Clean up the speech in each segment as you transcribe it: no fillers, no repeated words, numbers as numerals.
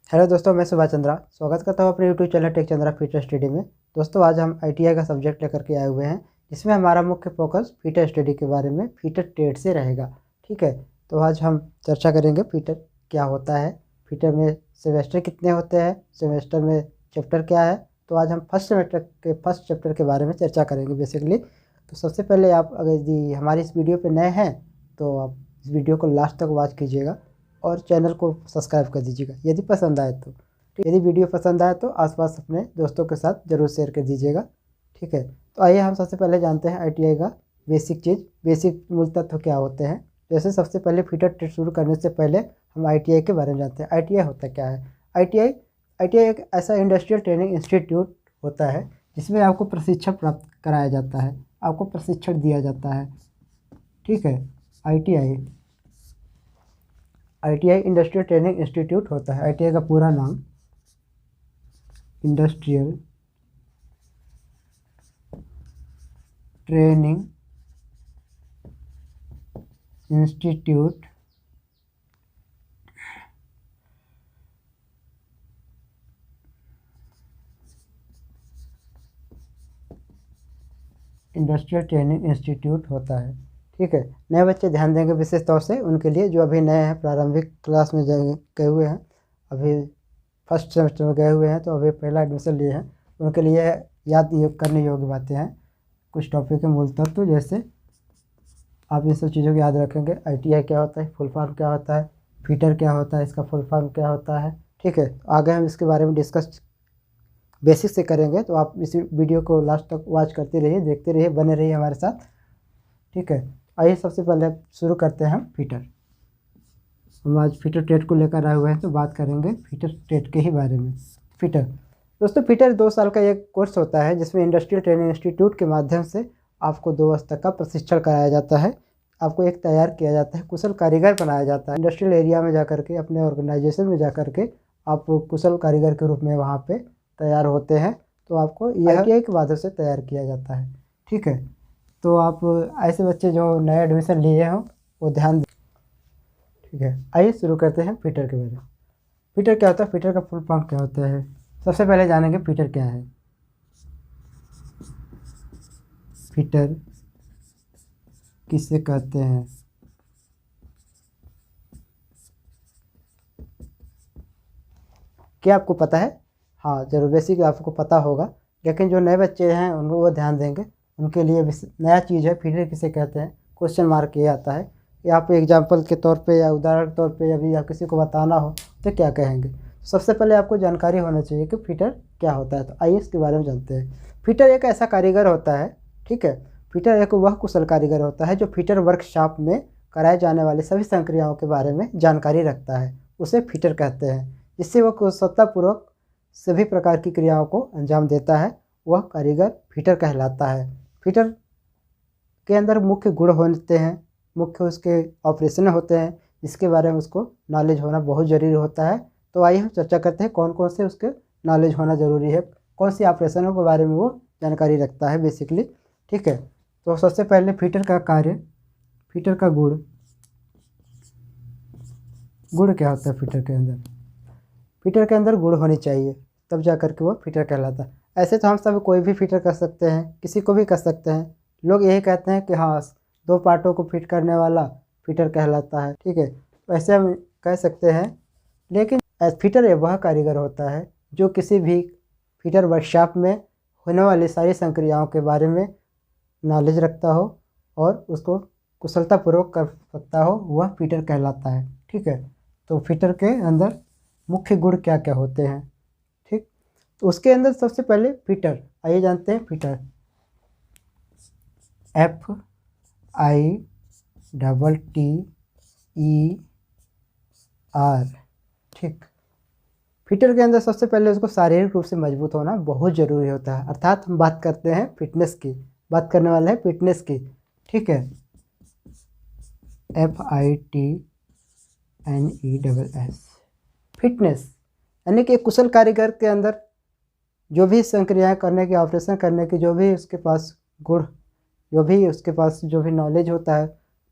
Hello दोस्तों, मैं सुभाष चंद्रा स्वागत करता हूँ अपने YouTube channel tech Chandra fitter study में। दोस्तों, आज हम आईटीआई का सब्जेक्ट लेकर के आए हुए हैं, जिसमें हमारा मुख्य फोकस फीटर स्टडी के बारे में फीटर ट्रेड से रहेगा। ठीक है, तो आज हम चर्चा करेंगे फीटर क्या होता है, फीटर में सेमेस्टर कितने होते हैं, सेमेस्टर में चैप्टर क्या है। तो आज हम फर्स्ट सेमेस्टर के फर्स्ट चैप्टर के बारे में चर्चा करेंगे बेसिकली। तो सबसे पहले आप अगर यदि हमारी इस वीडियो पर नए हैं तो आप इस वीडियो को लास्ट तक वॉच कीजिएगा और चैनल को सब्सक्राइब कर दीजिएगा यदि पसंद आए तो। यदि वीडियो पसंद आए तो आसपास अपने दोस्तों के साथ ज़रूर शेयर कर दीजिएगा। ठीक है, तो आइए हम सबसे पहले जानते हैं आईटीआई का बेसिक मूल तत्व क्या होते हैं। जैसे सबसे पहले फीटर ट्रेड शुरू करने से पहले हम आईटीआई के बारे में जानते हैं। आईटीआई होता क्या है? आईटीआई एक ऐसा इंडस्ट्रियल ट्रेनिंग इंस्टीट्यूट होता है जिसमें आपको प्रशिक्षण प्राप्त कराया जाता है, आपको प्रशिक्षण दिया जाता है। ठीक है, आईटीआई इंडस्ट्रियल ट्रेनिंग इंस्टीट्यूट होता है। आईटीआई का पूरा नाम इंडस्ट्रियल ट्रेनिंग इंस्टीट्यूट होता है। ठीक है, नए बच्चे ध्यान देंगे विशेष तौर से उनके लिए जो अभी नए हैं, प्रारंभिक क्लास में गए हुए हैं, अभी फर्स्ट सेमेस्टर में गए हुए हैं, तो अभी पहला एडमिशन लिए हैं, उनके लिए याद करने योग्य बातें हैं। कुछ टॉपिक के मूल तत्व, जैसे आप इन सब चीज़ों को याद रखेंगे। आईटीआई क्या होता है, फुल फॉर्म क्या होता है, फीटर क्या होता है, इसका फुल फॉर्म क्या होता है। ठीक है, आगे हम इसके बारे में डिस्कस बेसिक से करेंगे, तो आप इस वीडियो को लास्ट तक वॉच करते रहिए, देखते रहिए, बने रहिए हमारे साथ। ठीक है, आइए सबसे पहले शुरू करते हैं हम फीटर। हम आज फीटर ट्रेड को लेकर आए हुए हैं, तो बात करेंगे फीटर ट्रेड के ही बारे में। फीटर दोस्तों, फीटर 2 साल का एक कोर्स होता है जिसमें इंडस्ट्रियल ट्रेनिंग इंस्टीट्यूट के माध्यम से आपको 2 वर्ष तक का प्रशिक्षण कराया जाता है। आपको एक तैयार किया जाता है, कुशल कारीगर बनाया जाता है। इंडस्ट्रियल एरिया में जाकर के, अपने ऑर्गेनाइजेशन में जाकर के आप कुशल कारीगर के रूप में वहाँ पे तैयार होते हैं। तो आपको यह आईटीआई के माध्यम से तैयार किया जाता है। ठीक है, तो आप ऐसे बच्चे जो नए एडमिशन लिए हों वो ध्यान दें। ठीक है, आइए शुरू करते हैं फीटर के बारे में। फीटर क्या होता है, फीटर का फुल फॉर्म क्या होता है, सबसे पहले जानेंगे फीटर क्या है। फीटर किसे कहते हैं? क्या आपको पता है? हाँ जरूर, बेसिक आपको पता होगा, लेकिन जो नए बच्चे हैं उनको वो ध्यान देंगे, उनके लिए नया चीज़ है। फीटर किसे कहते हैं, क्वेश्चन मार्क ये आता है। या आप एग्जाम्पल के तौर पे या उदाहरण के तौर पे अभी या किसी को बताना हो तो क्या कहेंगे? सबसे पहले आपको जानकारी होना चाहिए कि फीटर क्या होता है। तो आइए इसके बारे में जानते हैं। फीटर एक ऐसा कारीगर होता है, ठीक है, फीटर एक वह कुशल कारीगर होता है जो फीटर वर्कशॉप में कराए जाने वाले सभी संक्रियाओं के बारे में जानकारी रखता है, उसे फीटर कहते हैं। जिससे वह कुशलतापूर्वक सभी प्रकार की क्रियाओं को अंजाम देता है, वह कारीगर फीटर कहलाता है। फीटर के अंदर मुख्य गुण होते हैं, मुख्य उसके ऑपरेशन होते हैं, जिसके बारे में उसको नॉलेज होना बहुत ज़रूरी होता है। तो आइए हम चर्चा करते हैं कौन कौन से उसके नॉलेज होना ज़रूरी है, कौन सी ऑपरेशनों के बारे में वो जानकारी रखता है बेसिकली। ठीक है, तो सबसे पहले फीटर का कार्य, फीटर का गुण क्या होता है फीटर के अंदर? फीटर के अंदर गुण होनी चाहिए, तब जा कर के वो फीटर कहलाता है। ऐसे तो हम सब कोई भी फीटर कर सकते हैं, किसी को भी कर सकते हैं। लोग यही कहते हैं कि हाँ 2 पार्टों को फिट करने वाला फीटर कहलाता है। ठीक है, वैसे हम कह सकते हैं, लेकिन फीटर वह कारीगर होता है जो किसी भी फीटर वर्कशॉप में होने वाली सारी संक्रियाओं के बारे में नॉलेज रखता हो और उसको कुशलतापूर्वक कर सकता हो, वह फीटर कहलाता है। ठीक है, तो फीटर के अंदर मुख्य गुण क्या क्या होते हैं? ठीक, तो उसके अंदर सबसे पहले फीटर, आइए जानते हैं फीटर। FITTER। ठीक, फीटर के अंदर सबसे पहले उसको शारीरिक रूप से मजबूत होना बहुत ज़रूरी होता है। अर्थात हम बात करते हैं फिटनेस की, बात करने वाले हैं फिटनेस की। ठीक है, FITNESS, फिटनेस यानी कि एक कुशल कारीगर के अंदर जो भी संक्रियाएं करने की, ऑपरेशन करने की, जो भी उसके पास गुण, जो भी नॉलेज होता है,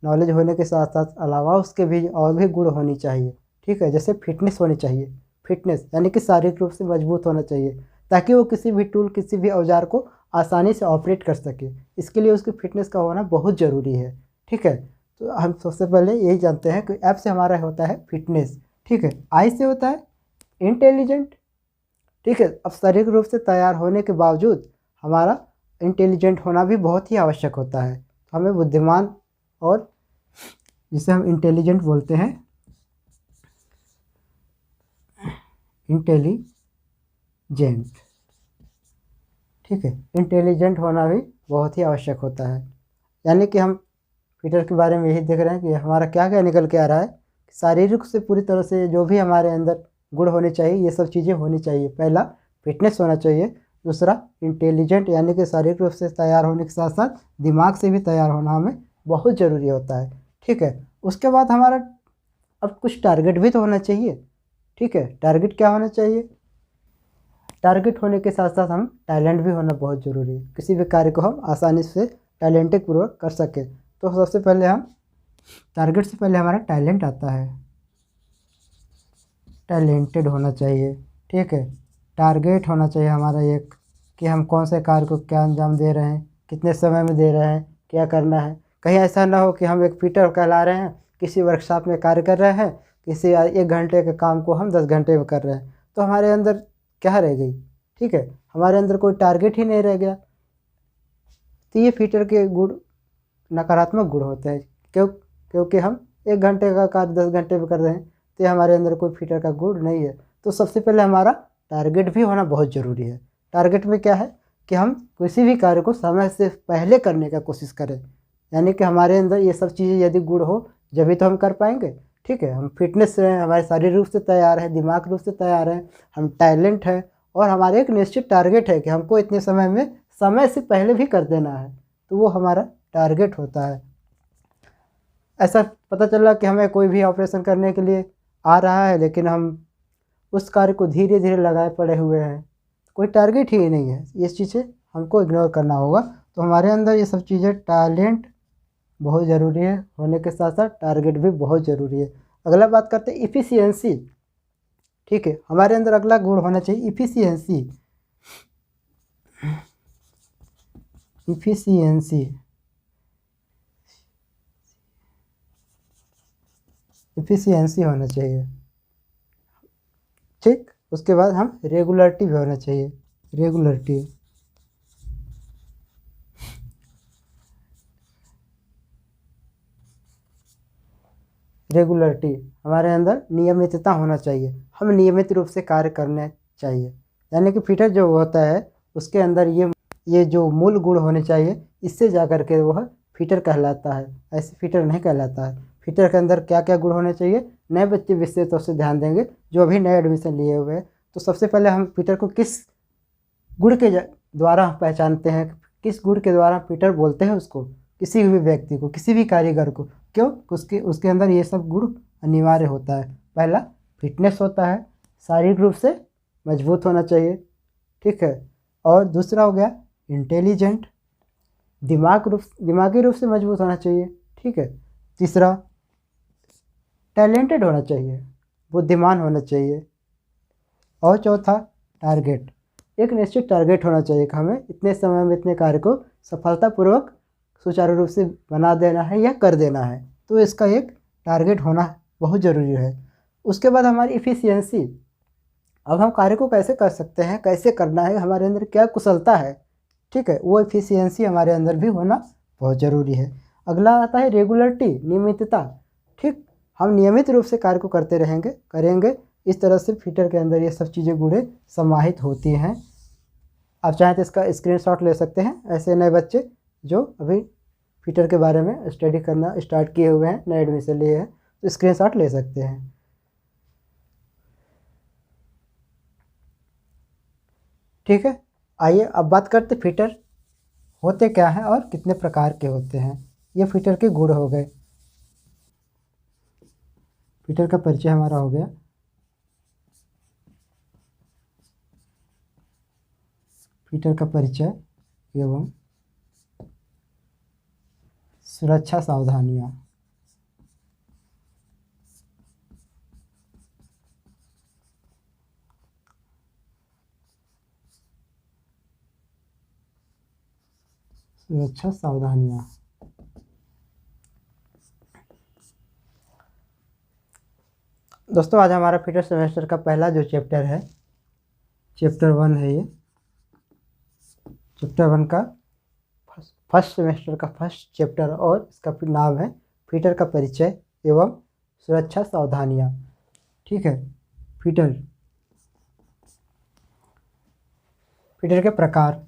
नॉलेज होने के साथ साथ अलावा उसके भी और भी गुण होनी चाहिए। ठीक है, जैसे फिटनेस होनी चाहिए। फिटनेस यानी कि शारीरिक रूप से मजबूत होना चाहिए, ताकि वो किसी भी टूल, किसी भी औजार को आसानी से ऑपरेट कर सके। इसके लिए उसकी फिटनेस का होना बहुत ज़रूरी है। ठीक है, तो हम सबसे पहले यही जानते हैं कि एफ से हमारा होता है फिटनेस। ठीक है, आई से होता है इंटेलिजेंट। ठीक है, अब शारीरिक रूप से तैयार होने के बावजूद हमारा इंटेलिजेंट होना भी बहुत ही आवश्यक होता है। तो हमें बुद्धिमान, और जिसे हम इंटेलिजेंट बोलते हैं, इंटेलिजेंट। ठीक है, इंटेलिजेंट होना भी बहुत ही आवश्यक होता है। यानी कि हम फीटर के बारे में यही देख रहे हैं कि हमारा क्या क्या निकल के आ रहा है। शारीरिक से पूरी तरह से जो भी हमारे अंदर गुण होने चाहिए, ये सब चीज़ें होनी चाहिए। पहला फिटनेस होना चाहिए, दूसरा इंटेलिजेंट यानी कि शारीरिक रूप से तैयार होने के साथ साथ दिमाग से भी तैयार होना हमें बहुत ज़रूरी होता है। ठीक है, उसके बाद हमारा अब कुछ टारगेट भी तो होना चाहिए। ठीक है, टारगेट क्या होना चाहिए? टारगेट होने के साथ साथ हम टैलेंट भी होना बहुत ज़रूरी है। किसी भी कार्य को हम आसानी से टैलेंटेड पूर्वक कर सकें, तो सबसे पहले हम टारगेट से पहले हमारा टैलेंट आता है। टैलेंटेड होना चाहिए। ठीक है, टारगेट होना चाहिए हमारा एक, कि हम कौन से कार्य को क्या अंजाम दे रहे हैं, कितने समय में दे रहे हैं, क्या करना है। कहीं ऐसा ना हो कि हम एक फिटर कहला रहे हैं, किसी वर्कशॉप में कार्य कर रहे हैं, किसी 1 घंटे के काम को हम 10 घंटे में कर रहे हैं, तो हमारे अंदर क्या रह गई? ठीक है, हमारे अंदर कोई टारगेट ही नहीं रह गया। तो ये फीटर के गुण नकारात्मक गुण होते हैं। क्योंकि हम 1 घंटे का कार्य 10 घंटे में कर रहे हैं, तो ये हमारे अंदर कोई फीटर का गुण नहीं है। तो सबसे पहले हमारा टारगेट भी होना बहुत ज़रूरी है। टारगेट में क्या है कि हम किसी भी कार्य को समय से पहले करने का कोशिश करें। यानी कि हमारे अंदर ये सब चीज़ें यदि गुण हो, जभी तो हम कर पाएंगे। ठीक है, हम फिटनेस से हैं, हमारे शारीरिक रूप से तैयार है, दिमाग रूप से तैयार है, हम टैलेंट है, और हमारे एक निश्चित टारगेट है कि हमको इतने समय में, समय से पहले भी कर देना है। तो वो हमारा टारगेट होता है। ऐसा पता चला कि हमें कोई भी ऑपरेशन करने के लिए आ रहा है, लेकिन हम उस कार्य को धीरे धीरे लगाए पड़े हुए हैं, कोई टारगेट ही नहीं है। ये चीज़ें हमको इग्नोर करना होगा। तो हमारे अंदर ये सब चीज़ें, टैलेंट बहुत ज़रूरी है, होने के साथ साथ टारगेट भी बहुत ज़रूरी है। अगला बात करते हैं इफ़िशियंसी। ठीक है, हमारे अंदर अगला गुण होना चाहिए इफ़िशियंसी। इफ़िशियंसी इफ़िशियंसी होना चाहिए। ठीक, उसके बाद हम रेगुलरिटी भी होना चाहिए। रेगुलरिटी, रेगुलरिटी हमारे अंदर नियमितता होना चाहिए। हम नियमित रूप से कार्य करने चाहिए। यानी कि फिटर जो होता है, उसके अंदर ये जो मूल गुण होने चाहिए, इससे जा कर के वह फिटर कहलाता है। ऐसे फिटर नहीं कहलाता है। फिटर के अंदर क्या क्या गुण होने चाहिए? नए बच्चे विशेष तौर से ध्यान देंगे जो अभी नए एडमिशन लिए हुए हैं। तो सबसे पहले हम फिटर को किस गुण के द्वारा पहचानते हैं, किस गुण के द्वारा फिटर बोलते हैं उसको, किसी भी व्यक्ति को, किसी भी कारीगर को। क्यों? उसके अंदर ये सब गुण अनिवार्य होता है। पहला फिटनेस होता है, शारीरिक रूप से मजबूत होना चाहिए। ठीक है, और दूसरा हो गया इंटेलिजेंट, दिमागी रूप से मजबूत होना चाहिए। ठीक है, तीसरा टैलेंटेड होना चाहिए, बुद्धिमान होना चाहिए, और चौथा टारगेट, एक निश्चित टारगेट होना चाहिए कि हमें इतने समय में इतने कार्य को सफलतापूर्वक सुचारू रूप से बना देना है या कर देना है। तो इसका एक टारगेट होना बहुत ज़रूरी है। उसके बाद हमारी इफ़िशियंसी, अब हम कार्य को कैसे कर सकते हैं, कैसे करना है, हमारे अंदर क्या कुशलता है। ठीक है, वो इफ़िशियंसी हमारे अंदर भी होना बहुत ज़रूरी है। अगला आता है रेगुलरिटी, नियमितता। ठीक, हम नियमित रूप से कार्य को करते करेंगे। इस तरह से फिटर के अंदर ये सब चीज़ें गुणें समाहित होती हैं। आप चाहें तो इसका स्क्रीनशॉट ले सकते हैं। ऐसे नए बच्चे जो अभी फिटर के बारे में स्टडी करना स्टार्ट किए हुए हैं, नए एडमिशन लिए हैं, तो स्क्रीनशॉट ले सकते हैं। ठीक है, आइए अब बात करते फिटर होते क्या हैं और कितने प्रकार के होते हैं। ये फिटर के गुण हो गए। फिटर का परिचय हमारा हो गया। फिटर का परिचय एवं सुरक्षा सावधानियाँ। सुरक्षा सावधानियाँ। दोस्तों आज हमारा फीटर सेमेस्टर का पहला जो चैप्टर है, चैप्टर 1 है ये। चैप्टर 1 का फर्स्ट सेमेस्टर का फर्स्ट चैप्टर और इसका नाम है फीटर का परिचय एवं सुरक्षा सावधानियाँ। ठीक है, फीटर के प्रकार।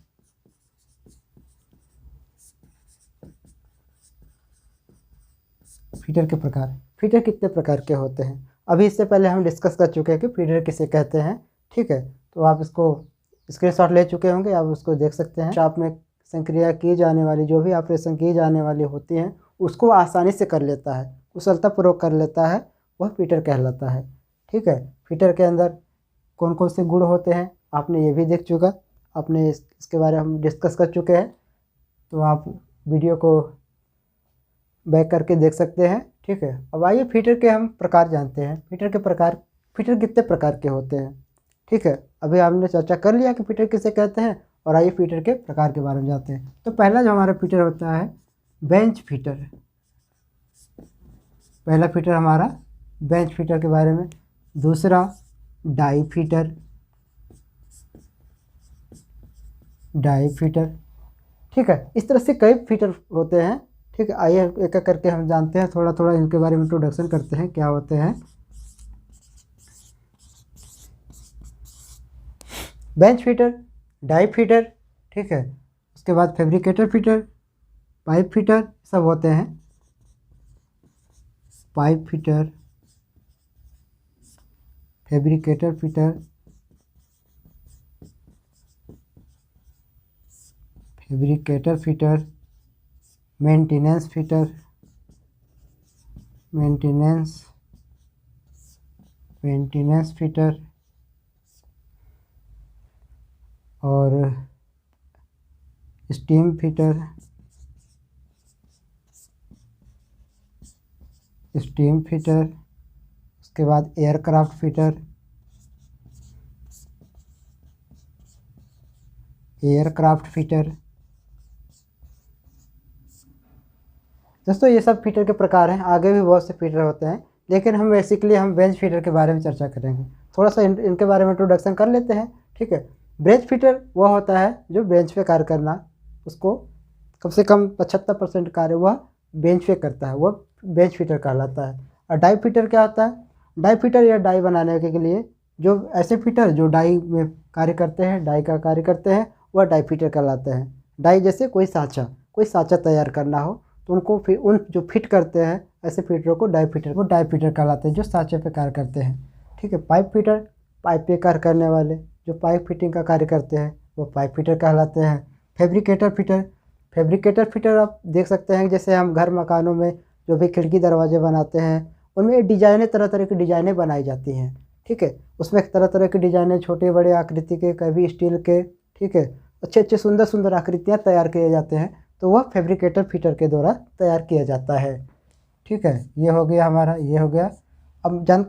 फीटर कितने प्रकार के होते हैं अभी इससे पहले हम डिस्कस कर चुके हैं कि फीडर किसे कहते हैं। ठीक है, तो आप इसको स्क्रीनशॉट ले चुके होंगे, आप उसको देख सकते हैं। शॉप में संक्रिया की जाने वाली जो भी ऑपरेशन की जाने वाली होती हैं उसको आसानी से कर लेता है, कुशलतापूर्वक कर लेता है, वह फीटर कहलाता है। ठीक है, फीटर के अंदर कौन कौन से गुण होते हैं आपने ये भी देख चुका, आपने इसके बारे में हम डिस्कस कर चुके हैं, तो आप वीडियो को बैक करके देख सकते हैं। ठीक है, अब आइए फीटर के हम प्रकार जानते हैं। फीटर कितने प्रकार के होते हैं। ठीक है, अभी आपने चर्चा कर लिया कि फीटर किसे कहते हैं, और आइए फीटर के प्रकार के बारे में जानते हैं। तो पहला जो हमारा फीटर होता है बेंच फीटर। पहला फीटर हमारा बेंच फीटर के बारे में। दूसरा डाई फीटर। ठीक है, इस तरह से कई फीटर होते हैं। ठीक है, आइए एक एक करके हम जानते हैं, थोड़ा थोड़ा इनके बारे में इंट्रोडक्शन करते हैं क्या होते हैं। बेंच फीटर, डाई फीटर, ठीक है, उसके बाद फैब्रिकेटर फीटर, पाइप फीटर सब होते हैं। Pipe fitter, fabricator fitter, maintenance fitter, और स्टीम फीटर, उसके बाद एयरक्राफ्ट फीटर, दोस्तों ये सब फीटर के प्रकार हैं। आगे भी बहुत से फीटर होते हैं, लेकिन हम बेसिकली बेंच फीटर के बारे में चर्चा करेंगे। थोड़ा सा इनके बारे में इंट्रोडक्शन कर लेते हैं। ठीक है, बेंच फीटर वह होता है जो बेंच पे कार्य करना, उसको कम से कम 75% कार्य वह बेंच पे करता है, वह बेंच फीटर कहलाता है। और डाई फीटर क्या होता है। डाई फीटर या डाई बनाने के लिए जो ऐसे फीटर जो डाई में कार्य करते हैं, डाई का कार्य करते हैं, वह डाई फीटर कहलाते हैं। डाई जैसे कोई साँचा तैयार करना हो तो उनको फिर उन जो फिट करते हैं ऐसे फीटरों को डाई फीटर कहलाते हैं, जो साँचे पे कार्य करते हैं। ठीक है, पाइप फीटर, पाइप पे कार्य करने वाले जो पाइप फिटिंग का कार्य करते हैं वो पाइप फीटर कहलाते हैं। फैब्रिकेटर फीटर आप देख सकते हैं, जैसे हम घर मकानों में जो भी खिड़की दरवाजे बनाते हैं उनमें डिजाइनें, तरह तरह की डिजाइनें बनाई जाती हैं। ठीक है, उसमें तरह तरह की डिजाइनें, छोटे बड़े आकृति के, कभी स्टील के, ठीक है, अच्छे सुंदर आकृतियाँ तैयार किए जाते हैं, तो वह फैब्रिकेटर फीटर के द्वारा तैयार किया जाता है। ठीक है, ये हो गया हमारा, ये हो गया। अब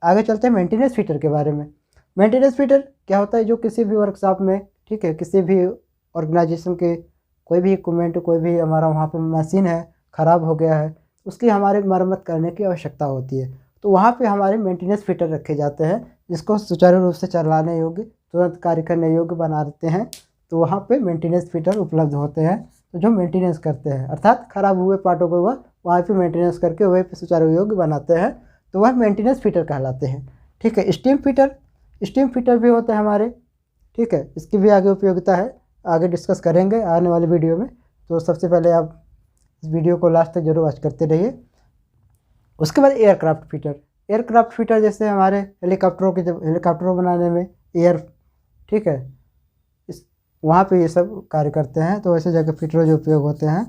आगे चलते हैं मेंटेनेंस फीटर के बारे में। मेंटेनेंस फीटर क्या होता है, जो किसी भी वर्कशॉप में, ठीक है, किसी भी ऑर्गेनाइजेशन के कोई भी इक्विपमेंट, कोई भी हमारा वहाँ पे मशीन है ख़राब हो गया है, उसकी हमारे मरम्मत करने की आवश्यकता होती है, तो वहाँ पे हमारे मेंटेनेंस फीटर रखे जाते हैं, जिसको सुचारू रूप से चलाने योग्य, तुरंत कार्य करने योग्य बना देते हैं। तो वहाँ पे मेंटेनेंस फीटर उपलब्ध होते हैं, तो जो मेंटेनेंस करते हैं, अर्थात ख़राब हुए पार्टों को वह वहाँ पे मेंटेनेंस करके वहीं पे सुचारू योग्य बनाते हैं, तो वह मेंटेनेंस फीटर कहलाते हैं। ठीक है, स्टीम फीटर भी होते हैं हमारे। ठीक है, इसकी भी आगे उपयोगिता है, आगे डिस्कस करेंगे आने वाले वीडियो में। तो सबसे पहले आप इस वीडियो को लास्ट तक जरूर वॉच करते रहिए। उसके बाद एयरक्राफ्ट फीटर जैसे हमारे हेलीकॉप्टरों बनाने में ठीक है, वहाँ पे ये सब कार्य करते हैं, तो ऐसे जगह फीटर जो उपयोग होते हैं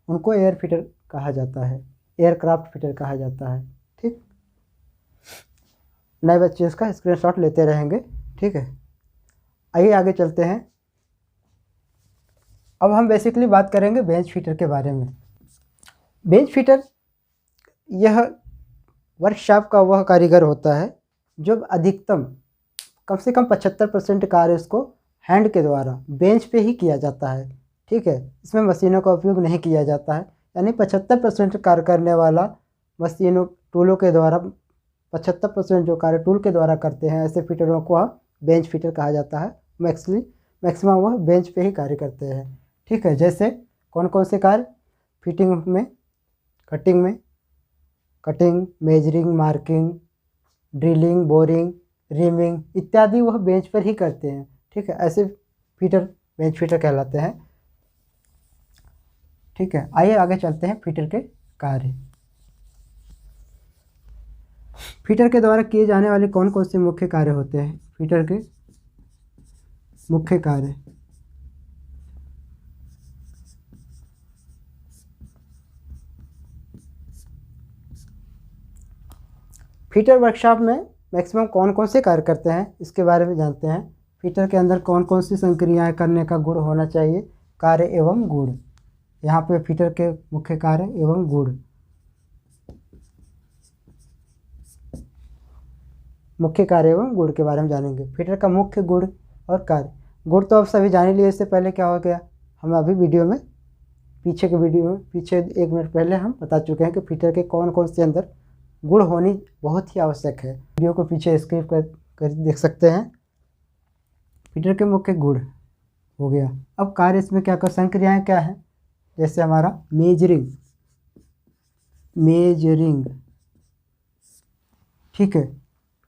उनको एयर फीटर कहा जाता है, एयरक्राफ्ट फीटर कहा जाता है। ठीक, नए बच्चे इसका स्क्रीनशॉट लेते रहेंगे। ठीक है, आइए आगे चलते हैं। अब हम बेसिकली बात करेंगे बेंच फीटर के बारे में। बेंच फीटर यह वर्कशॉप का वह कारीगर होता है जो अधिकतम कम से कम 75% कार्य इसको हैंड के द्वारा बेंच पे ही किया जाता है। ठीक है, इसमें मशीनों का उपयोग नहीं किया जाता है, यानी 75% कार्य करने वाला मशीनों टूलों के द्वारा 75% जो कार्य टूल के द्वारा करते हैं, ऐसे फिटरों को बेंच फिटर कहा जाता है। मैक्सिमम वह बेंच पे ही कार्य करते हैं। ठीक है, जैसे कौन कौन से कार्य फिटिंग में, cutting, measuring, marking, drilling, boring, rhyming इत्यादि वह बेंच पर ही करते हैं। ठीक है, ऐसे फिटर बेंच फिटर कहलाते हैं। ठीक है, आइए आगे चलते हैं फिटर के कार्य। फिटर के द्वारा किए जाने वाले कौन कौन से मुख्य कार्य होते हैं? फिटर के मुख्य कार्य, फिटर वर्कशॉप में मैक्सिमम कौन कौन से कार्य करते हैं इसके बारे में जानते हैं। फिटर के अंदर कौन कौन सी संक्रियाएं करने का गुण होना चाहिए, कार्य एवं गुण। यहाँ पे फिटर के मुख्य कार्य एवं गुण, मुख्य कार्य एवं गुण के बारे में जानेंगे। फिटर का मुख्य गुण और कार्य। गुण तो आप सभी जान ही लिए, इससे पहले क्या हो गया, हम अभी वीडियो में पीछे 1 मिनट पहले हम बता चुके हैं कि फिटर के कौन कौन से अंदर गुण होनी बहुत ही आवश्यक है। वीडियो को पीछे स्किप कर देख सकते हैं। फिटर के मुख्य गुण हो गया। अब कार्य इसमें क्या कर, संक्रियाएं क्या है, जैसे हमारा मेजरिंग। ठीक है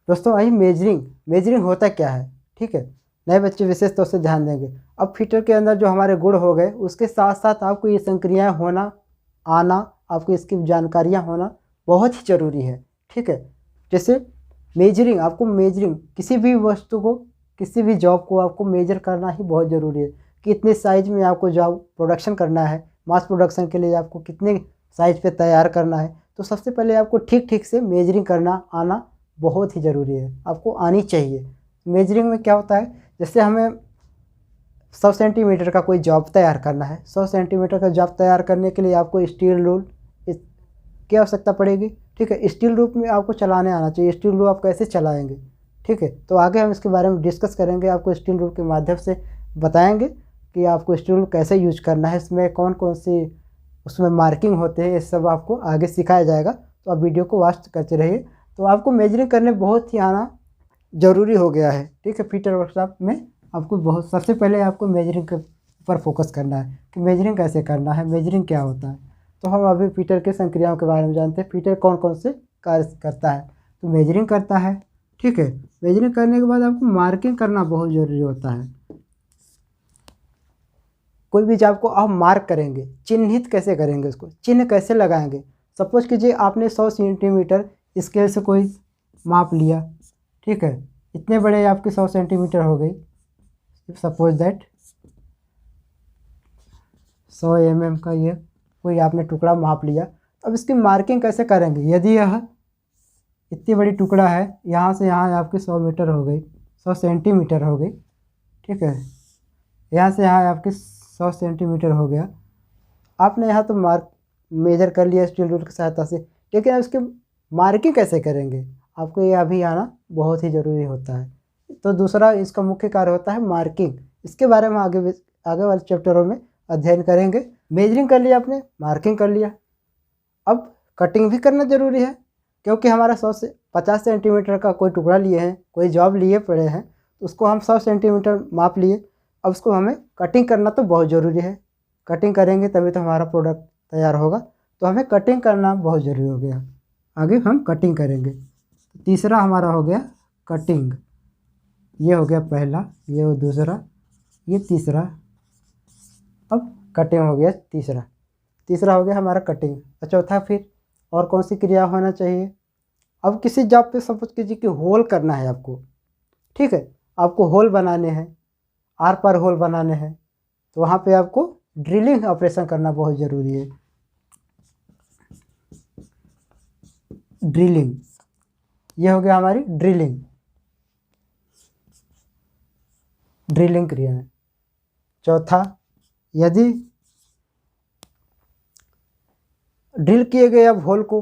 दोस्तों, आइए मेजरिंग होता क्या है। ठीक है, नए बच्चे विशेष तौर से ध्यान देंगे। अब फिटर के अंदर जो हमारे गुण हो गए, उसके साथ साथ आपको ये संक्रियाएं होना, आना, आपको इसकी जानकारियां होना बहुत ही ज़रूरी है। ठीक है, जैसे मेजरिंग, आपको मेजरिंग किसी भी वस्तु को, किसी भी जॉब को आपको मेजर करना ही बहुत ज़रूरी है कि इतने साइज में आपको जॉब प्रोडक्शन करना है। मास प्रोडक्शन के लिए आपको कितने साइज पे तैयार करना है, तो सबसे पहले आपको ठीक से मेजरिंग करना आना बहुत ही ज़रूरी है, आपको आनी चाहिए। मेजरिंग में क्या होता है, जैसे हमें 100 सेंटीमीटर का कोई जॉब तैयार करना है। 100 सेंटीमीटर का जॉब तैयार करने के लिए आपको स्टील रूल की आवश्यकता पड़ेगी। ठीक है, स्टील रूप में आपको चलाने आना चाहिए। स्टील रूल आप कैसे चलाएंगे, ठीक है, तो आगे हम इसके बारे में डिस्कस करेंगे। आपको स्टील रूल के माध्यम से बताएंगे कि आपको स्टील रूल कैसे यूज करना है, इसमें कौन कौन सी उसमें मार्किंग होते हैं, ये सब आपको आगे सिखाया जाएगा। तो आप वीडियो को वॉच करते रहिए। तो आपको मेजरिंग करने बहुत ही आना ज़रूरी हो गया है। ठीक है, फिटर वर्कशॉप में आपको सबसे पहले आपको मेजरिंग के ऊपर फोकस करना है कि मेजरिंग कैसे करना है, मेजरिंग क्या होता है। तो हम अभी फिटर के संक्रियाओं के बारे में जानते हैं। फिटर कौन कौन से कार्य करता है, तो मेजरिंग करता है। ठीक है, मेजरिंग करने के बाद आपको मार्किंग करना बहुत ज़रूरी होता है। कोई भी जॉब को आप मार्क करेंगे, चिन्हित कैसे करेंगे, उसको चिन्ह कैसे लगाएंगे। सपोज कीजिए आपने 100 सेंटीमीटर स्केल से कोई माप लिया। ठीक है, इतने बड़े आपके 100 सेंटीमीटर हो गई। सपोज दैट 100 mm का ये कोई आपने टुकड़ा माप लिया। अब इसकी मार्किंग कैसे करेंगे, यदि यह इतनी बड़ी टुकड़ा है, यहाँ से यहाँ आपकी 100 मीटर हो गई, 100 सेंटीमीटर हो गई। ठीक है, यहाँ से यहाँ आपकी 100 सेंटीमीटर हो गया। आपने यहाँ तो मेजर कर लिया स्टील रूल की सहायता से, लेकिन अब इसकी मार्किंग कैसे करेंगे, आपको ये अभी आना बहुत ही ज़रूरी होता है। तो दूसरा इसका मुख्य कार्य होता है मार्किंग। इसके बारे में आगे वाले चैप्टरों में अध्ययन करेंगे। मेजरिंग कर लिया आपने, मार्किंग कर लिया, अब कटिंग भी करना ज़रूरी है, क्योंकि हमारा 100 से 50 सेंटीमीटर का कोई टुकड़ा लिए हैं, कोई जॉब लिए पड़े हैं, तो उसको हम 100 सेंटीमीटर माप लिए। अब उसको हमें कटिंग करना तो बहुत ज़रूरी है। कटिंग करेंगे तभी तो हमारा प्रोडक्ट तैयार होगा, तो हमें कटिंग करना बहुत ज़रूरी हो गया। आगे हम कटिंग करेंगे। तीसरा हमारा हो गया कटिंग। ये हो गया पहला, ये हो दूसरा, ये तीसरा। अब कटिंग हो गया तीसरा हो गया हमारा कटिंग। चौथा फिर और कौन सी क्रिया होना चाहिए। अब किसी जॉब पे सपोज कीजिए कि होल करना है आपको। ठीक है, आपको होल बनाने हैं, आर पार होल बनाने हैं, तो वहाँ पे आपको ड्रिलिंग ऑपरेशन करना बहुत ज़रूरी है। ड्रिलिंग, ये हो गया हमारी ड्रिलिंग क्रिया है। चौथा, यदि ड्रिल किए गए अब होल को,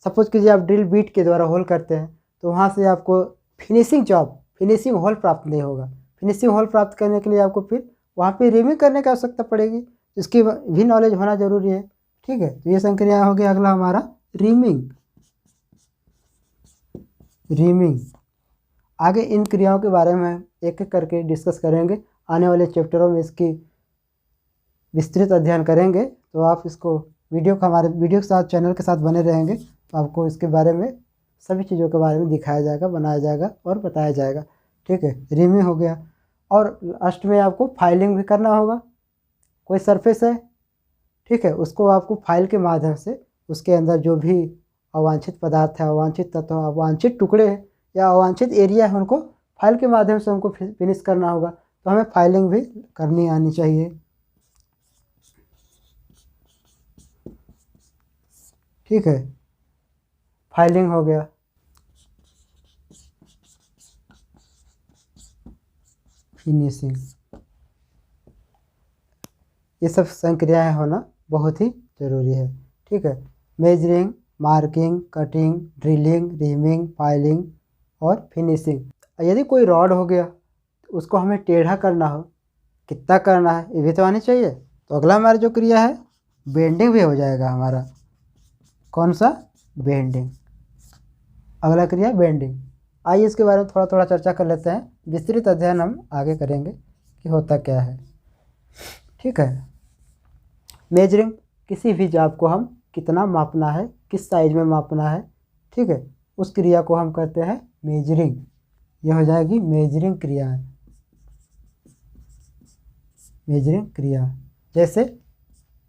सपोज कीजिए आप ड्रिल बीट के द्वारा होल करते हैं, तो वहाँ से आपको फिनिशिंग होल प्राप्त नहीं होगा। फिनिशिंग होल प्राप्त करने के लिए आपको फिर वहाँ पे रीमिंग करने की आवश्यकता पड़ेगी, इसकी भी नॉलेज होना जरूरी है। ठीक है, तो ये संक्रिया हो गया। अगला हमारा रीमिंग। रीमिंग आगे इन क्रियाओं के बारे में एक एक करके डिस्कस करेंगे, आने वाले चैप्टरों में इसकी विस्तृत अध्ययन करेंगे। तो आप इसको वीडियो का हमारे वीडियो के साथ चैनल के साथ बने रहेंगे तो आपको इसके बारे में सभी चीज़ों के बारे में दिखाया जाएगा, बनाया जाएगा और बताया जाएगा। ठीक है, रीमिंग हो गया। और लास्ट में आपको फाइलिंग भी करना होगा। कोई सरफेस है, ठीक है, उसको आपको फाइल के माध्यम से उसके अंदर जो भी अवांछित पदार्थ है, अवांछित तत्व, अवांछित टुकड़े हैं या अवांछित एरिया है, उनको फाइल के माध्यम से हमको फिनिश करना होगा। तो हमें फाइलिंग भी करनी आनी चाहिए। ठीक है, फाइलिंग हो गया। फिनिशिंग, ये सब संक्रियाएं होना बहुत ही ज़रूरी है। ठीक है, measuring, marking, cutting, drilling, reaming, filing और फिनिशिंग। यदि कोई रॉड हो गया उसको हमें टेढ़ा करना हो, कितना करना है ये भी तो आनी चाहिए। तो अगला हमारा जो क्रिया है बेंडिंग भी हो जाएगा हमारा। कौन सा? बेंडिंग। अगला क्रिया बेंडिंग। आइए इसके बारे में थोड़ा थोड़ा चर्चा कर लेते हैं, विस्तृत अध्ययन हम आगे करेंगे कि होता क्या है। ठीक है, मेजरिंग, किसी भी जाप को हम कितना मापना है, किस साइज में मापना है, ठीक है, उस क्रिया को हम कहते हैं मेजरिंग। यह हो जाएगी मेजरिंग क्रिया। मेजरिंग क्रिया जैसे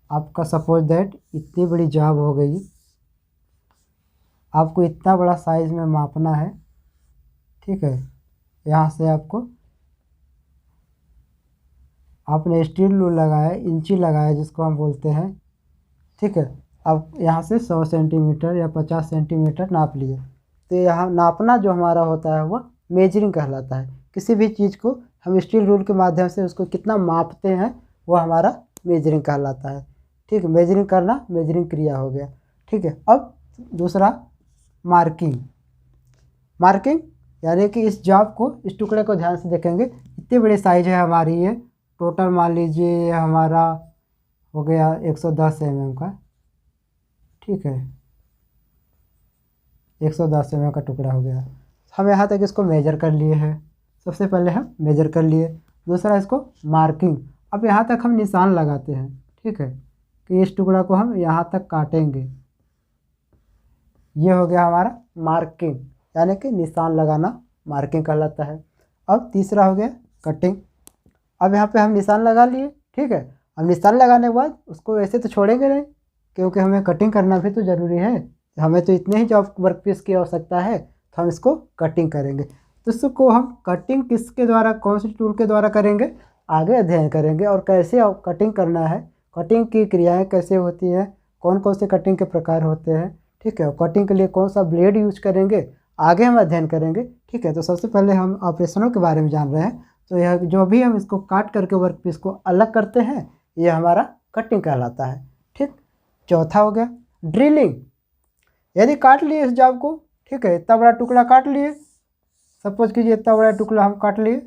आपका सपोज दैट इतनी बड़ी जॉब हो गई, आपको इतना बड़ा साइज में मापना है। ठीक है, यहाँ से आपने स्टील रूल लगाया, इंची लगाया जिसको हम बोलते हैं। ठीक है, अब यहाँ से 100 सेंटीमीटर या 50 सेंटीमीटर नाप लिए। तो यहाँ नापना जो हमारा होता है वह मेजरिंग कहलाता है। किसी भी चीज़ को हम स्टील रूल के माध्यम से उसको कितना मापते हैं वह हमारा मेजरिंग कहलाता है। ठीक है, मेजरिंग करना मेजरिंग क्रिया हो गया। ठीक है, अब दूसरा मार्किंग। मार्किंग यानी कि इस जॉब को, इस टुकड़े को ध्यान से देखेंगे, इतनी बड़ी साइज है हमारी, ये टोटल मान लीजिए ये हमारा हो गया 110 mm का। ठीक है, 110 mm का टुकड़ा हो गया। हम यहाँ तक इसको मेजर कर लिए हैं। सबसे पहले हम मेजर कर लिए। दूसरा इसको मार्किंग। अब यहाँ तक हम निशान लगाते हैं। ठीक है, कि इस टुकड़ा को हम यहाँ तक काटेंगे। ये हो गया हमारा मार्किंग, यानी कि निशान लगाना मार्किंग कहलाता है। अब तीसरा हो गया कटिंग। अब यहाँ पे हम निशान लगा लिए। ठीक है, अब निशान लगाने के बाद उसको ऐसे तो छोड़ेंगे नहीं, क्योंकि हमें कटिंग करना भी तो ज़रूरी है। हमें तो इतने ही जॉब वर्क पीस की आवश्यकता है, तो हम इसको कटिंग करेंगे। तो इसको हम कटिंग किसके द्वारा, कौन से टूल के द्वारा करेंगे, आगे अध्ययन करेंगे। और कैसे कटिंग करना है, कटिंग की क्रियाएँ कैसे होती हैं, कौन कौन से कटिंग के प्रकार होते हैं। ठीक है, कटिंग के लिए कौन सा ब्लेड यूज करेंगे, आगे हम अध्ययन करेंगे। ठीक है, तो सबसे पहले हम ऑपरेशनों के बारे में जान रहे हैं। तो यह जो भी हम इसको काट करके वर्क पीस को अलग करते हैं, ये हमारा कटिंग कहलाता है। ठीक, चौथा हो गया ड्रिलिंग। यदि काट लिए इस जॉब को, ठीक है, इतना बड़ा टुकड़ा काट लिए, सपोज कीजिए इतना बड़ा टुकड़ा हम काट लिए।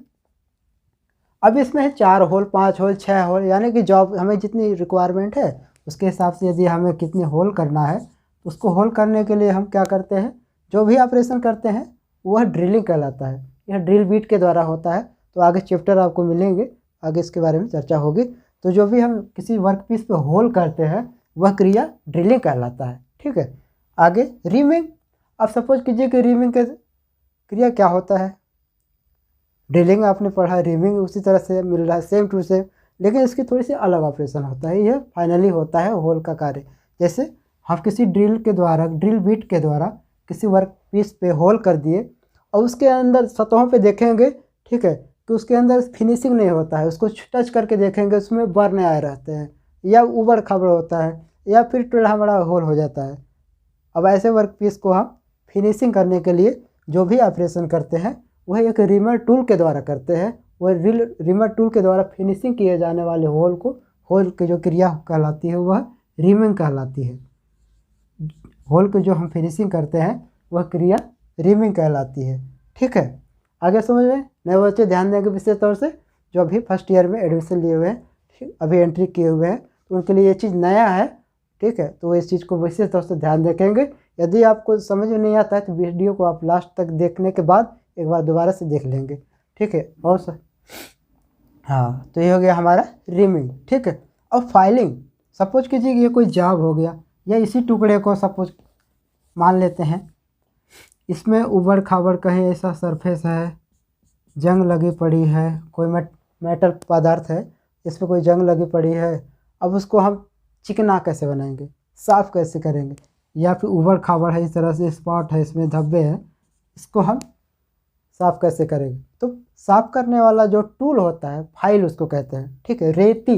अब इसमें है 4 होल, 5 होल, 6 होल, यानी कि जॉब हमें जितनी रिक्वायरमेंट है उसके हिसाब से यदि हमें कितने होल करना है, उसको होल करने के लिए हम क्या करते हैं, जो भी ऑपरेशन करते हैं वह ड्रिलिंग कहलाता है। यह ड्रिल बीट के द्वारा होता है। तो आगे चैप्टर आपको मिलेंगे, आगे इसके बारे में चर्चा होगी। तो जो भी हम किसी वर्क पीस पे होल करते हैं वह क्रिया ड्रिलिंग कहलाता है। ठीक है, आगे रीमिंग। अब सपोज कीजिए कि रीमिंग का क्रिया क्या होता है, ड्रिलिंग आपने पढ़ा, रीमिंग उसी तरह से मिल रहा है, सेम टू सेम, लेकिन इसकी थोड़ी सी अलग ऑपरेशन होता है। यह फाइनली होता है होल का कार्य। जैसे हम किसी ड्रिल के द्वारा, ड्रिल बीट के द्वारा किसी वर्क पीस पे होल कर दिए और उसके अंदर सतहों पे देखेंगे, ठीक है, तो उसके अंदर फिनिशिंग नहीं होता है। उसको टच करके देखेंगे, उसमें बर्न आए रहते हैं, या उबड़ खाबड़ होता है, या फिर टेढ़ा मेढ़ा होल हो जाता है। अब ऐसे वर्क पीस को हम फिनिशिंग करने के लिए जो भी ऑपरेशन करते हैं वह एक रिमर टूल के द्वारा करते हैं। वह रिमर टूल के द्वारा फिनिशिंग किए जाने वाले होल को, होल की जो क्रिया कहलाती है वह रीमिंग कहलाती है। होल की जो हम फिनिशिंग करते हैं वह क्रिया रीमिंग कहलाती है। ठीक है, आगे समझ में नए बच्चे ध्यान देंगे विशेष तौर से। जो अभी फर्स्ट ईयर में एडमिशन लिए हुए हैं, अभी एंट्री किए हुए हैं, तो उनके लिए ये चीज़ नया है। ठीक है, तो इस चीज़ को विशेष तौर से ध्यान रखेंगे। यदि आपको समझ में नहीं आता है तो वीडियो को आप लास्ट तक देखने के बाद एक बार दोबारा से देख लेंगे। ठीक है, और हाँ, तो ये हो गया हमारा रिमिंग। ठीक है, अब फाइलिंग, सपोज कीजिए कि ये कोई जॉब हो गया, या इसी टुकड़े को सपोज मान लेते हैं, इसमें उबड़ खाबड़ कहीं ऐसा सरफेस है, जंग लगी पड़ी है, कोई मेटल पदार्थ है, इस पर कोई जंग लगी पड़ी है। अब उसको हम चिकना कैसे बनाएंगे, साफ़ कैसे करेंगे, या फिर उबड़ खाबड़ है, इस तरह से स्पॉट है, इसमें धब्बे हैं, इसको हम साफ़ कैसे करेंगे। तो साफ़ करने वाला जो टूल होता है, फाइल उसको कहते हैं। ठीक है, रेती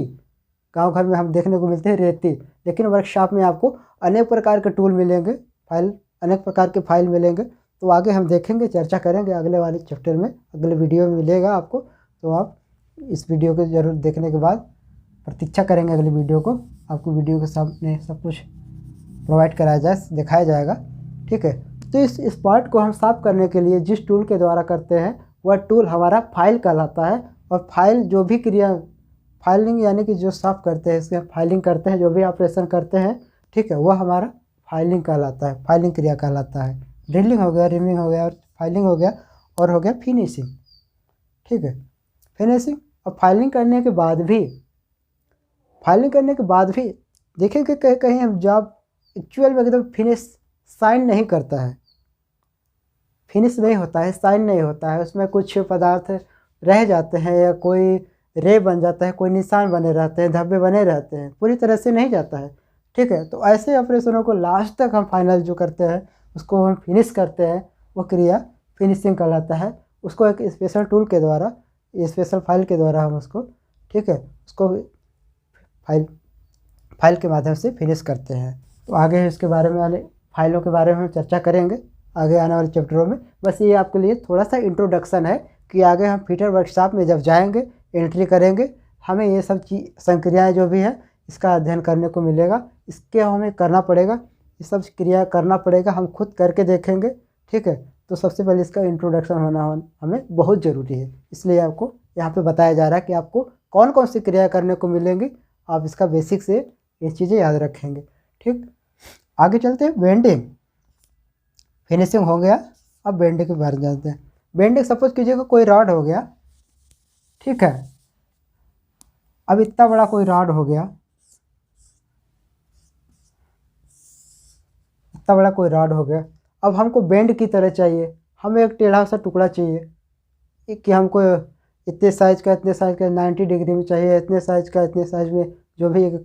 गांव घर में हम देखने को मिलते हैं रेती, लेकिन वर्कशॉप में आपको अनेक प्रकार के टूल मिलेंगे, फाइल, अनेक प्रकार के फाइल मिलेंगे। तो आगे हम देखेंगे, चर्चा करेंगे अगले वाले चैप्टर में, अगले वीडियो में मिलेगा आपको। तो आप इस वीडियो को ज़रूर देखने के बाद प्रतीक्षा करेंगे अगली वीडियो को, आपको वीडियो के सामने सब कुछ प्रोवाइड कराया जाए, दिखाया जाएगा। ठीक है, तो इस पार्ट को हम साफ़ करने के लिए जिस टूल के द्वारा करते हैं वह टूल हमारा फाइल कहलाता है। और फाइल जो भी क्रिया, फाइलिंग यानी कि जो साफ़ करते हैं, इसके फाइलिंग करते हैं, जो भी ऑपरेशन करते हैं, ठीक है, वह हमारा फाइलिंग कहलाता है, फाइलिंग क्रिया कहलाता है। ड्रिलिंग हो गया, रिमिंग हो गया, और फाइलिंग हो गया, और हो गया फिनिशिंग। ठीक है, फिनिशिंग। और फाइलिंग करने के बाद भी देखेंगे कहीं कहीं हम जॉब एक्चुअल में एकदम फिनिश साइन नहीं करता है, फिनिश नहीं होता है, साइन नहीं होता है, उसमें कुछ पदार्थ रह जाते हैं, या कोई रे बन जाता है, कोई निशान बने रहते हैं, धब्बे बने रहते हैं, पूरी तरह से नहीं जाता है। ठीक है, तो ऐसे ऑपरेशनों को लास्ट तक हम फाइनल जो करते हैं उसको हम फिनिश करते हैं, वो क्रिया फिनिशिंग कहलाता है। उसको एक स्पेशल टूल के द्वारा, स्पेशल फाइल के द्वारा हम उसको, ठीक है, उसको फाइल के माध्यम से फिनिश करते हैं। तो आगे इसके बारे में, वाले फाइलों के बारे में चर्चा करेंगे आगे आने वाले चैप्टरों में। बस ये आपके लिए थोड़ा सा इंट्रोडक्शन है कि आगे हम फिटर वर्कशॉप में जब जाएंगे, एंट्री करेंगे, हमें ये सब संक्रियाएँ जो भी है इसका अध्ययन करने को मिलेगा, इसके हमें करना पड़ेगा, ये सब क्रिया करना पड़ेगा, हम खुद करके देखेंगे। ठीक है, तो सबसे पहले इसका इंट्रोडक्शन होना हमें बहुत ज़रूरी है, इसलिए आपको यहाँ पे बताया जा रहा है कि आपको कौन कौन सी क्रिया करने को मिलेंगी, आप इसका बेसिक से ये चीज़ें याद रखेंगे। ठीक, आगे चलते हैं। बेंडिंग, फिनिशिंग हो गया, अब बेंडिंग के बारे में जानते हैं। बेंडिंग, सपोज कीजिएगा कोई रॉड हो गया, ठीक है, अब इतना बड़ा कोई रॉड हो गया, इतना बड़ा कोई रॉड हो गया, अब हमको बेंड की तरह चाहिए, हमें एक टेढ़ा सा टुकड़ा चाहिए कि हमको इतने साइज़ का, इतने साइज़ का 90 डिग्री में चाहिए, इतने साइज़ का, इतने साइज़ में, जो भी एक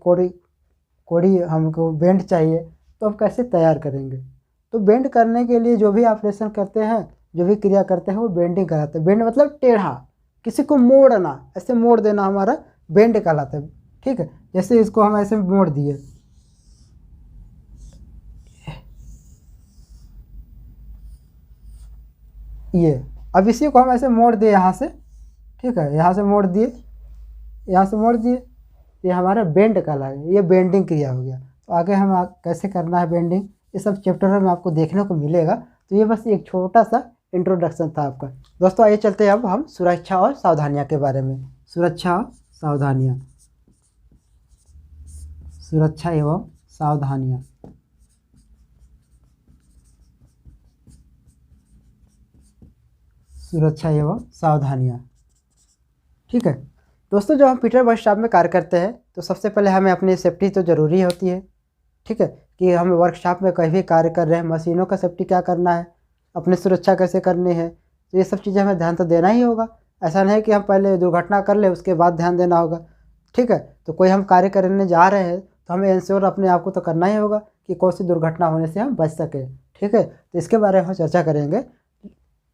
कोड़ी हमको बेंड चाहिए, तो हम कैसे तैयार करेंगे। तो बेंड करने के लिए जो भी ऑपरेशन करते हैं, जो भी क्रिया करते हैं, वो बेंडिंग कहलाता है। बेंड मतलब टेढ़ा, किसी को मोड़ना, ऐसे मोड़ देना हमारा बेंड कहलाता है। ठीक है, जैसे इसको हम ऐसे मोड़ दिए, ये, अब इसी को हम ऐसे मोड़ दिए यहाँ से, ठीक है, यहाँ से मोड़ दिए, यहाँ से मोड़ दिए, ये हमारा बेंड कहलाएगा, ये बेंडिंग क्रिया हो गया। तो आगे हम कैसे करना है बेंडिंग, ये सब चैप्टर में आपको देखने को मिलेगा। तो ये बस एक छोटा सा इंट्रोडक्शन था आपका। दोस्तों आइए चलते हैं अब हम सुरक्षा और सावधानियाँ के बारे में। सुरक्षा और सावधानियाँ, सुरक्षा एवं सावधानियाँ। सुरक्षा एवं सावधानियाँ, ठीक है दोस्तों। जब हम फिटर वर्कशॉप में कार्य करते हैं तो सबसे पहले हमें अपनी सेफ्टी तो ज़रूरी होती है। ठीक है, कि हम वर्कशॉप में कहीं भी कार्य कर रहे हैं, मशीनों का सेफ्टी क्या करना है, अपनी सुरक्षा कैसे करनी है, तो ये सब चीज़ें हमें ध्यान तो देना ही होगा। ऐसा नहीं कि हम पहले दुर्घटना कर ले उसके बाद ध्यान देना होगा। ठीक है, तो कोई हम कार्य करने जा रहे हैं तो हमें इंश्योर अपने आप को तो करना ही होगा कि कौन सी दुर्घटना होने से हम बच सकें। ठीक है, तो इसके बारे में हम चर्चा करेंगे।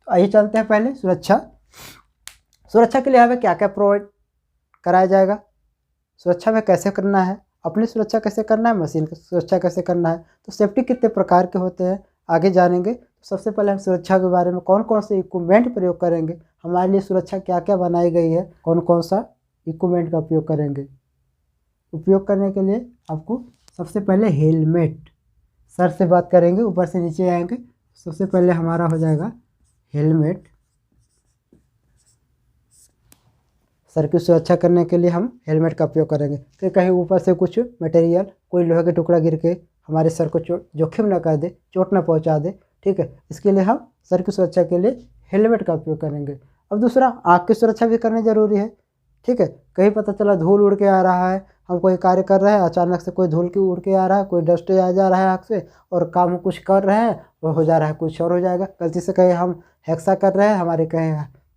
आइए चलते हैं पहले सुरक्षा। सुरक्षा के लिए हमें क्या क्या प्रोवाइड कराया जाएगा, सुरक्षा में कैसे करना है, अपनी सुरक्षा कैसे करना है, मशीन की सुरक्षा कैसे करना है, तो सेफ्टी कितने प्रकार के होते हैं आगे जानेंगे। तो सबसे पहले हम सुरक्षा के बारे में कौन कौन से इक्विपमेंट प्रयोग करेंगे, हमारे लिए सुरक्षा क्या क्या बनाई गई है, कौन कौन सा इक्विपमेंट का उपयोग करेंगे। उपयोग करने के लिए आपको सबसे पहले हेलमेट, सर से बात करेंगे ऊपर से नीचे आएंगे। सबसे पहले हमारा हो जाएगा हेलमेट, सर की सुरक्षा करने के लिए हम हेलमेट का उपयोग करेंगे कि कहीं ऊपर से कुछ मटेरियल, कोई लोहे का टुकड़ा गिर के हमारे सर को जोखिम ना कर दे, चोट ना पहुंचा दे। ठीक है, इसके लिए हम सर की सुरक्षा के लिए हेलमेट का उपयोग करेंगे। अब दूसरा, आँख की सुरक्षा भी करनी ज़रूरी है। ठीक है, कहीं पता चला धूल उड़ के आ रहा है, हम कोई कार्य कर रहे हैं, अचानक से कोई धूल की उड़ के आ रहा है, कोई डस्ट आ जा रहा है आँख से, और काम कुछ कर रहे हैं वो हो जा रहा है कुछ और हो जाएगा। गलती से कहीं हम हेक्सा कर रहे हैं, हमारे कहीं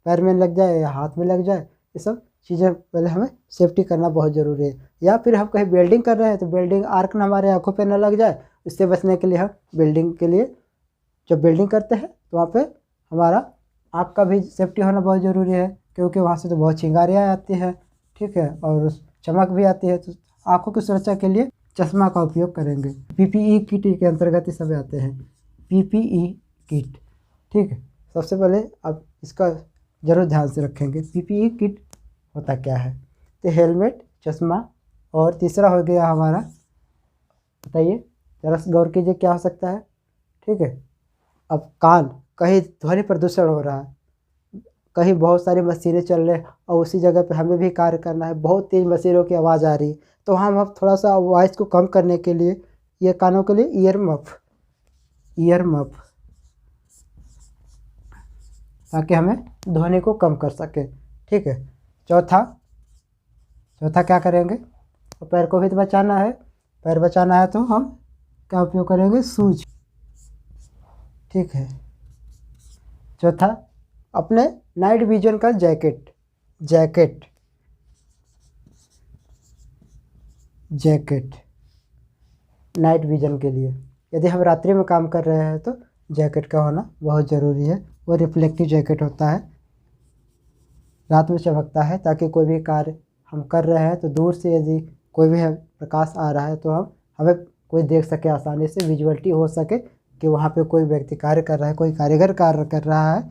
पैर में लग जाए या हाथ में लग जाए, ये सब चीज़ें पहले हमें सेफ्टी करना बहुत ज़रूरी है। या फिर हम कहीं वेल्डिंग कर रहे हैं तो वेल्डिंग आर्क ना हमारे आँखों पे ना लग जाए, इससे बचने के लिए हम वेल्डिंग के लिए जब वेल्डिंग करते हैं तो वहाँ पे हमारा आँख का भी सेफ्टी होना बहुत ज़रूरी है, क्योंकि वहाँ से तो बहुत चिंगारियाँ आती हैं। ठीक है, और चमक भी आती है, तो आँखों की सुरक्षा के लिए चश्मा का उपयोग करेंगे। पीपीई किट के अंतर्गत ही सब आते हैं, पीपीई किट। ठीक है, सबसे पहले आप इसका ज़रूर ध्यान से रखेंगे पीपीई किट होता क्या है। तो हेलमेट, चश्मा, और तीसरा हो गया हमारा, बताइए जरा गौर कीजिए क्या हो सकता है। ठीक है, अब कान, कहीं ध्वनि प्रदूषण हो रहा है, कहीं बहुत सारी मशीनें चल रही हैं और उसी जगह पे हमें भी कार्य करना है, बहुत तेज़ मशीनों की आवाज़ आ रही है, तो हम अब थोड़ा सा वॉइस को कम करने के लिए ये कानों के लिए ईयर मफ, ताकि हमें ध्वनि को कम कर सके। ठीक है, चौथा क्या करेंगे, तो पैर को भी तो बचाना है, पैर बचाना है तो हम क्या उपयोग करेंगे, शूज। ठीक है, चौथा, अपने नाइट विजन का जैकेट नाइट विजन के लिए, यदि हम रात्रि में काम कर रहे हैं तो जैकेट का होना बहुत ज़रूरी है। वो रिफ्लेक्टिव जैकेट होता है, रात में चमकता है, ताकि कोई भी कार्य हम कर रहे हैं तो दूर से यदि कोई भी प्रकाश आ रहा है तो हमें कोई देख सके, आसानी से विजुअलिटी हो सके कि वहाँ पे कोई व्यक्ति कार्य कर रहा है, कोई कारीगर कार्य कर रहा है,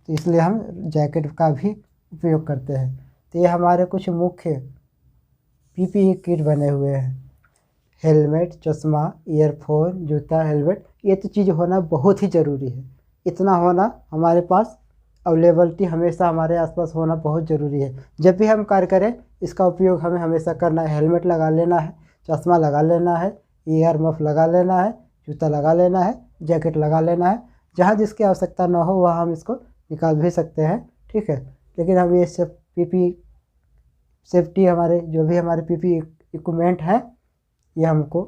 तो इसलिए हम जैकेट का भी उपयोग करते हैं। तो ये हमारे कुछ मुख्य पीपीई किट बने हुए हैं, हेलमेट, चश्मा, ईयरफोन, जूता, हेलमेट, ये तो चीज़ होना बहुत ही ज़रूरी है। इतना होना हमारे पास अवेलेबिलिटी हमेशा हमारे आसपास होना बहुत ज़रूरी है। जब भी हम कार्य करें इसका उपयोग हमें हमेशा करना है। हेलमेट लगा लेना है, चश्मा लगा लेना है, ईयर मफ लगा लेना है, जूता लगा लेना है, जैकेट लगा लेना है। जहाँ जिसकी आवश्यकता ना हो वहाँ हम इसको निकाल भी सकते हैं। ठीक है, लेकिन हम ये सब पीपी सेफ्टी, हमारे जो भी हमारे पीपी इक्विपमेंट हैं, ये हमको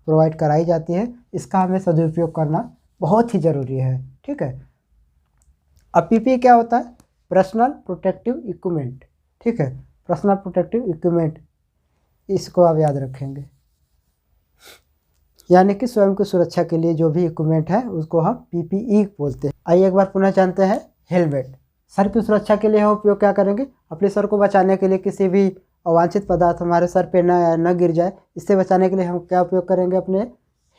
प्रोवाइड कराई जाती है, इसका हमें सदुपयोग करना बहुत ही ज़रूरी है। ठीक है, अब पीपी क्या होता है, पर्सनल प्रोटेक्टिव इक्विपमेंट। ठीक है, पर्सनल प्रोटेक्टिव इक्विपमेंट, इसको आप याद रखेंगे, यानी कि स्वयं की सुरक्षा के लिए जो भी इक्विपमेंट है उसको हम पीपीई बोलते हैं। आइए एक बार पुनः जानते हैं हेलमेट। सर की सुरक्षा के लिए हम उपयोग क्या करेंगे, अपने सर को बचाने के लिए किसी भी अवांछित पदार्थ हमारे सर पे न गिर जाए, इससे बचाने के लिए हम क्या उपयोग करेंगे, अपने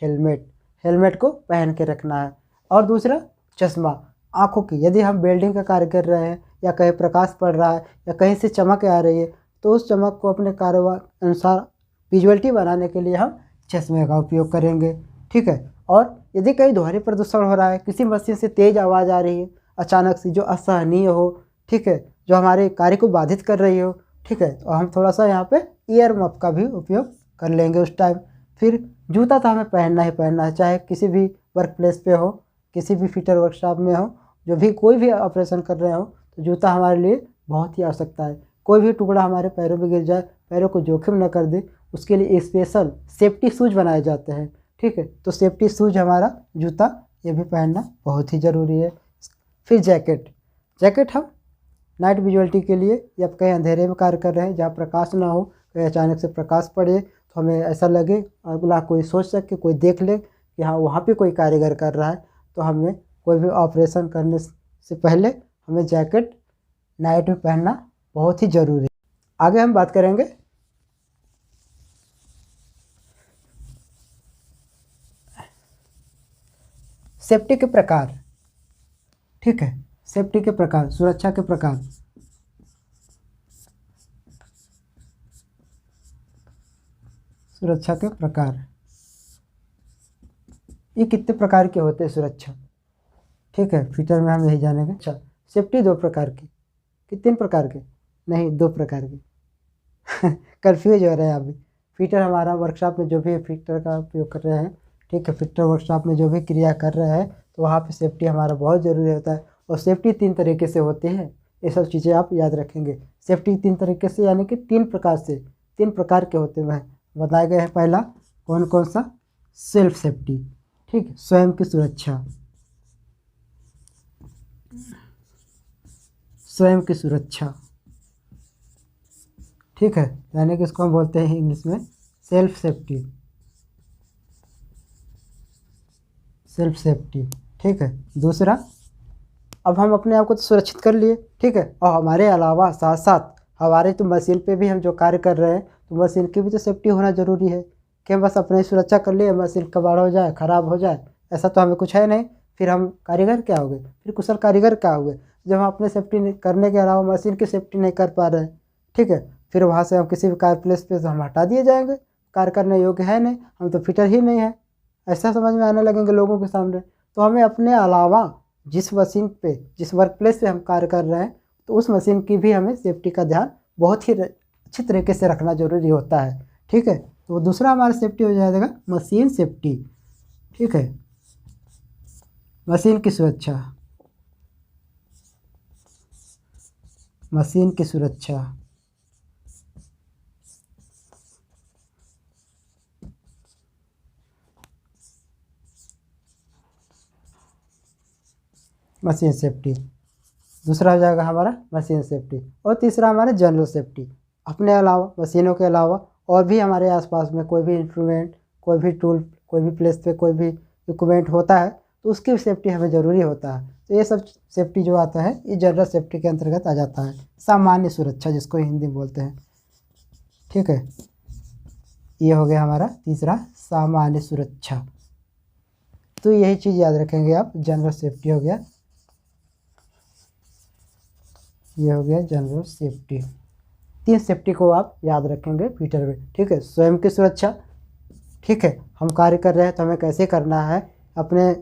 हेलमेट को पहन के रखना है। और दूसरा, चश्मा, आँखों की, यदि हम वेल्डिंग का कार्य कर रहे हैं या कहीं प्रकाश पड़ रहा है या कहीं से चमक आ रही है, तो उस चमक को अपने कार्य अनुसार विजुअलिटी बनाने के लिए हम चश्मे का उपयोग करेंगे। ठीक है, और यदि कहीं ध्वनि प्रदूषण हो रहा है, किसी मशीन से तेज़ आवाज़ आ रही है अचानक से, जो असहनीय हो, ठीक है, जो हमारे कार्य को बाधित कर रही हो, ठीक है, तो हम थोड़ा सा यहाँ पे ईयर मफ का भी उपयोग कर लेंगे उस टाइम। फिर जूता तो हमें पहनना ही पहनना है, चाहे किसी भी वर्क प्लेस पे हो, किसी भी फिटर वर्कशॉप में हो, जो भी कोई भी ऑपरेशन कर रहे हो, तो जूता हमारे लिए बहुत ही आवश्यकता है। कोई भी टुकड़ा हमारे पैरों में गिर जाए, पैरों को जोखिम न कर दे, उसके लिए स्पेशल सेफ्टी शूज बनाए जाते हैं। ठीक है, तो सेफ्टी शूज हमारा जूता, ये भी पहनना बहुत ही ज़रूरी है। फिर जैकेट हम नाइट विजुअलिटी के लिए, या कहीं अंधेरे में कार्य कर रहे हैं जहाँ प्रकाश ना हो, कहीं अचानक से प्रकाश पड़े तो हमें ऐसा लगे, अगला कोई सोच सके, कोई देख ले कि हाँ वहाँ पे कोई कारीगर कर रहा है, तो हमें कोई भी ऑपरेशन करने से पहले हमें जैकेट नाइट में पहनना बहुत ही ज़रूरी है। आगे हम बात करेंगे सेफ्टी के प्रकार। ठीक है, सेफ्टी के प्रकार, सुरक्षा के प्रकार। सुरक्षा के प्रकार, ये कितने प्रकार के होते हैं सुरक्षा। ठीक है, फ्यूचर में हम यही जानेंगे। अच्छा, सेफ्टी दो प्रकार की, कि तीन प्रकार के, नहीं, 2 प्रकार के। कंफ्यूज हो रहे हैं अभी। फिटर हमारा वर्कशॉप में जो भी फिटर का उपयोग कर रहे हैं, ठीक है, फिटर वर्कशॉप में जो भी क्रिया कर रहे हैं तो वहाँ पे सेफ्टी हमारा बहुत ज़रूरी होता है। और सेफ्टी 3 तरीके से होती है, ये सब चीज़ें आप याद रखेंगे। सेफ्टी 3 तरीके से यानी कि 3 प्रकार से, 3 प्रकार के होते हैं बताए गए हैं। पहला कौन कौन सा? सेल्फ सेफ्टी, ठीक, स्वयं की सुरक्षा, स्वयं की सुरक्षा, ठीक है, यानी कि इसको हम बोलते हैं इंग्लिश में सेल्फ सेफ्टी, सेल्फ सेफ्टी, ठीक है। दूसरा, अब हम अपने आप को तो सुरक्षित कर लिए, ठीक है, और हमारे अलावा साथ साथ हमारे तो मशीन पे भी हम जो कार्य कर रहे हैं तो मशीन की भी तो सेफ्टी होना ज़रूरी है कि हम बस अपनी सुरक्षा कर लिए, मशीन कबाड़ हो जाए, ख़राब हो जाए, ऐसा तो हमें कुछ है नहीं। फिर हम कारीगर क्या हो गए, फिर कुशल कारीगर क्या हो गए, जब हम अपने सेफ्टी करने के अलावा मशीन की सेफ्टी नहीं कर पा रहे हैं, ठीक है। फिर वहाँ से हम किसी भी कार्य प्लेस पे हम हटा दिए जाएंगे, कार्य करने योग्य है नहीं, हम तो फिटर ही नहीं है, ऐसा समझ में आने लगेंगे लोगों के सामने। तो हमें अपने अलावा जिस मशीन पे, जिस वर्क प्लेस पे हम कार्य कर रहे हैं तो उस मशीन की भी हमें सेफ्टी का ध्यान बहुत ही अच्छी तरीके से रखना जरूरी होता है, ठीक है। तो दूसरा हमारा सेफ्टी हो जाएगा मशीन सेफ्टी, ठीक है, मशीन की सुरक्षा, मशीन की सुरक्षा, मशीन सेफ्टी, दूसरा हो जाएगा हमारा मशीन सेफ्टी। और तीसरा हमारा जनरल सेफ्टी, अपने अलावा, मशीनों के अलावा और भी हमारे आसपास में कोई भी इंस्ट्रूमेंट, कोई भी टूल, कोई भी प्लेस पे कोई भी इक्विपमेंट होता है तो उसकी सेफ्टी हमें ज़रूरी होता है। तो ये सब सेफ्टी जो आता है ये जनरल सेफ्टी के अंतर्गत आ जाता है, सामान्य सुरक्षा जिसको हिंदी में बोलते हैं, ठीक है। ये हो गया हमारा तीसरा, सामान्य सुरक्षा। तो यही चीज़ याद रखेंगे आप, जनरल सेफ्टी हो गया, ये हो गया जनरल सेफ्टी। 3 सेफ्टी को आप याद रखेंगे फीटर में, ठीक है। स्वयं की सुरक्षा, ठीक है, हम कार्य कर रहे हैं तो हमें कैसे करना है, अपने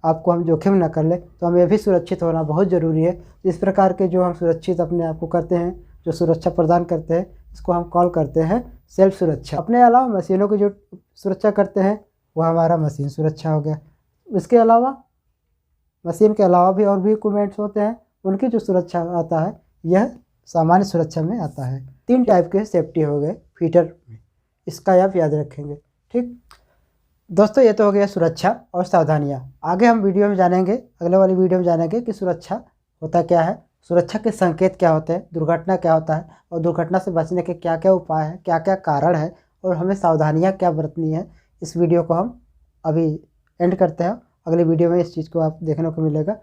आपको हम जोखिम न कर ले, तो हमें भी सुरक्षित होना बहुत ज़रूरी है। इस प्रकार के जो हम सुरक्षित अपने आप को करते हैं, जो सुरक्षा प्रदान करते हैं, इसको हम कॉल करते हैं सेल्फ सुरक्षा। अपने अलावा मशीनों की जो सुरक्षा करते हैं वह हमारा मशीन सुरक्षा हो गया। इसके अलावा, मशीन के अलावा भी और भी इक्विपमेंट्स होते हैं, उनकी जो सुरक्षा आता है यह सामान्य सुरक्षा में आता है। 3 टाइप के सेफ्टी हो गए फीटर में, इसका आप याद रखेंगे, ठीक दोस्तों। ये तो हो गया सुरक्षा और सावधानियाँ। आगे हम वीडियो में जानेंगे, अगले वाली वीडियो में जानेंगे कि सुरक्षा होता क्या है, सुरक्षा के संकेत क्या होते हैं, दुर्घटना क्या होता है, और दुर्घटना से बचने के क्या क्या उपाय हैं, क्या क्या कारण है, और हमें सावधानियाँ क्या बरतनी है। इस वीडियो को हम अभी एंड करते हैं, अगले वीडियो में इस चीज़ को आप देखने को मिलेगा।